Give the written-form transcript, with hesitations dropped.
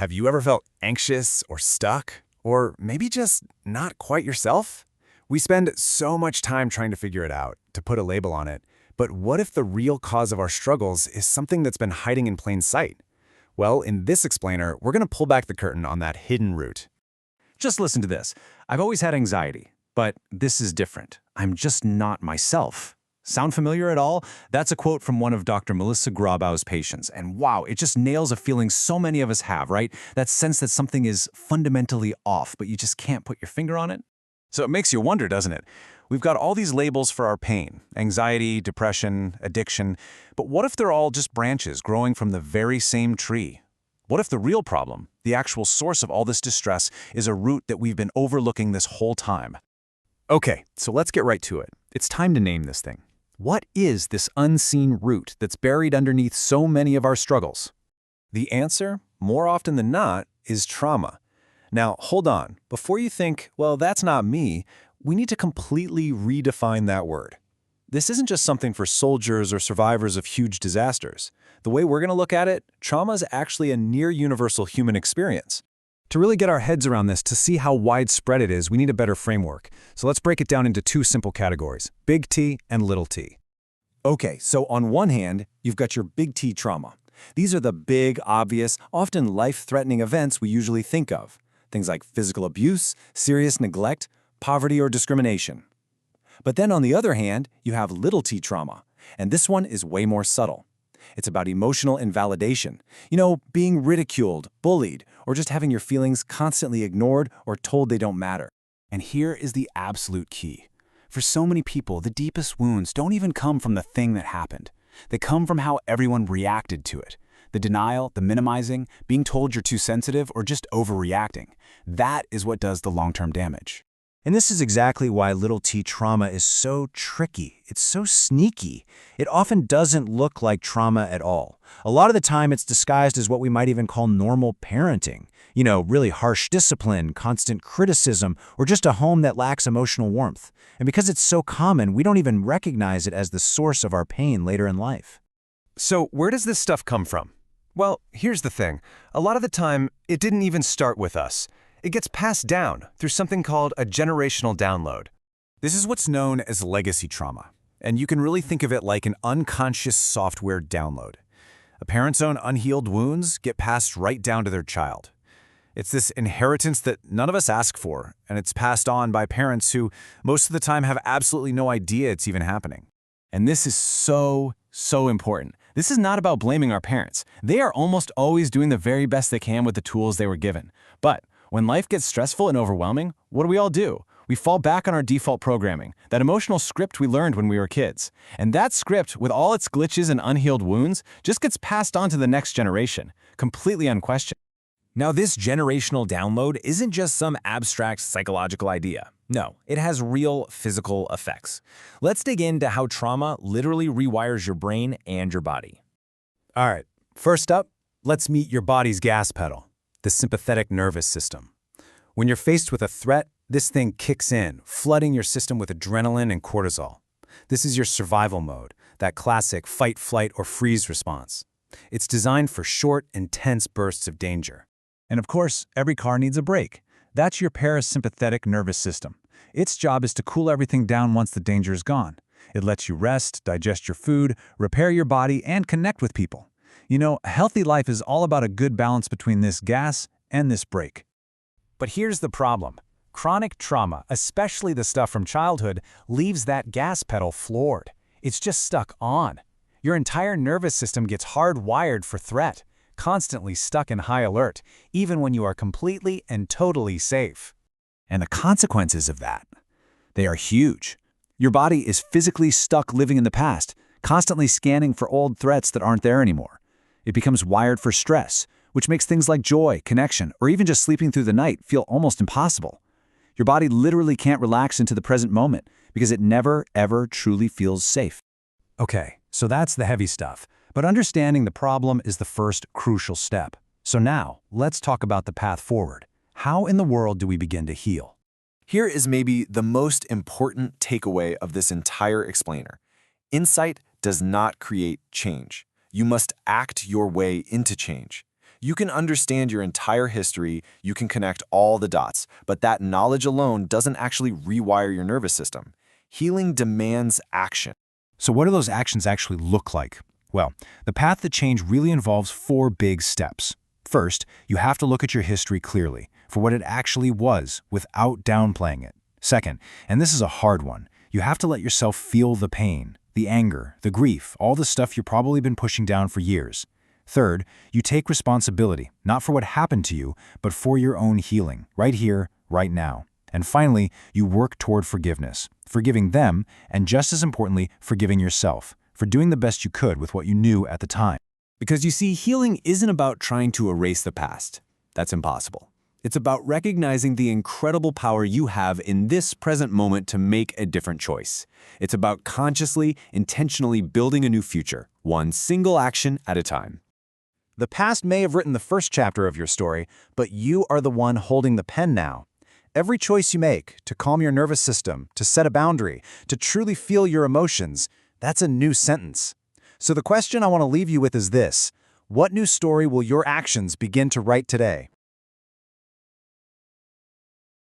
Have you ever felt anxious or stuck? Or maybe just not quite yourself? We spend so much time trying to figure it out, to put a label on it. But what if the real cause of our struggles is something that's been hiding in plain sight? Well, in this explainer, we're going to pull back the curtain on that hidden root. Just listen to this. I've always had anxiety, but this is different. I'm just not myself. Sound familiar at all? That's a quote from one of Dr. Melissa Grabau's patients, and wow, it just nails a feeling so many of us have, right? That sense that something is fundamentally off, but you just can't put your finger on it. So it makes you wonder, doesn't it? We've got all these labels for our pain, anxiety, depression, addiction, but what if they're all just branches growing from the very same tree? What if the real problem, the actual source of all this distress, is a root that we've been overlooking this whole time? Okay, so let's get right to it. It's time to name this thing. What is this unseen root that's buried underneath so many of our struggles? The answer, more often than not, is trauma. Now, hold on. Before you think, well, that's not me, we need to completely redefine that word. This isn't just something for soldiers or survivors of huge disasters. The way we're going to look at it, trauma is actually a near-universal human experience. To really get our heads around this, to see how widespread it is, we need a better framework. So let's break it down into two simple categories, big T and little t. Okay, so on one hand, you've got your big T trauma. These are the big, obvious, often life-threatening events we usually think of. Things like physical abuse, serious neglect, poverty, or discrimination. But then on the other hand, you have little t trauma, and this one is way more subtle. It's about emotional invalidation. You know, being ridiculed, bullied, or just having your feelings constantly ignored or told they don't matter. And here is the absolute key. For so many people, the deepest wounds don't even come from the thing that happened. They come from how everyone reacted to it. The denial, the minimizing, being told you're too sensitive, or just overreacting. That is what does the long-term damage. And this is exactly why little t trauma is so tricky. It's so sneaky. It often doesn't look like trauma at all. A lot of the time, it's disguised as what we might even call normal parenting. You know, really harsh discipline, constant criticism, or just a home that lacks emotional warmth. And because it's so common, we don't even recognize it as the source of our pain later in life. So where does this stuff come from? Well, here's the thing. A lot of the time, it didn't even start with us. It gets passed down through something called a generational download. This is what's known as legacy trauma, and you can really think of it like an unconscious software download. A parent's own unhealed wounds get passed right down to their child. It's this inheritance that none of us ask for, and it's passed on by parents who most of the time have absolutely no idea it's even happening. And this is so important. This is not about blaming our parents. They are almost always doing the very best they can with the tools they were given. But when life gets stressful and overwhelming, what do? We fall back on our default programming, that emotional script we learned when we were kids. And that script, with all its glitches and unhealed wounds, just gets passed on to the next generation, completely unquestioned. Now, this generational download isn't just some abstract psychological idea. No, it has real physical effects. Let's dig into how trauma literally rewires your brain and your body. All right, first up, let's meet your body's gas pedal, the sympathetic nervous system. When you're faced with a threat, this thing kicks in, flooding your system with adrenaline and cortisol. This is your survival mode, that classic fight, flight, or freeze response. It's designed for short, intense bursts of danger. And of course, every car needs a brake. That's your parasympathetic nervous system. Its job is to cool everything down once the danger is gone. It lets you rest, digest your food, repair your body, and connect with people. You know, a healthy life is all about a good balance between this gas and this brake. But here's the problem. Chronic trauma, especially the stuff from childhood, leaves that gas pedal floored. It's just stuck on. Your entire nervous system gets hardwired for threat, constantly stuck in high alert, even when you are completely and totally safe. And the consequences of that, they are huge. Your body is physically stuck living in the past, constantly scanning for old threats that aren't there anymore. It becomes wired for stress, which makes things like joy, connection, or even just sleeping through the night feel almost impossible. Your body literally can't relax into the present moment because it never, ever truly feels safe. Okay, so that's the heavy stuff. But understanding the problem is the first crucial step. So now, let's talk about the path forward. How in the world do we begin to heal? Here is maybe the most important takeaway of this entire explainer. Insight does not create change. You must act your way into change. You can understand your entire history, you can connect all the dots, but that knowledge alone doesn't actually rewire your nervous system. Healing demands action. So what do those actions actually look like? Well, the path to change really involves 4 big steps. First, you have to look at your history clearly, for what it actually was, without downplaying it. Second, and this is a hard one, you have to let yourself feel the pain, the anger, the grief, all the stuff you've probably been pushing down for years. Third, you take responsibility, not for what happened to you, but for your own healing, right here, right now. And finally, you work toward forgiveness, forgiving them, and just as importantly, forgiving yourself, for doing the best you could with what you knew at the time. Because you see, healing isn't about trying to erase the past. That's impossible. It's about recognizing the incredible power you have in this present moment to make a different choice. It's about consciously, intentionally building a new future, one single action at a time. The past may have written the first chapter of your story, but you are the one holding the pen now. Every choice you make, to calm your nervous system, to set a boundary, to truly feel your emotions, that's a new sentence. So the question I want to leave you with is this: what new story will your actions begin to write today?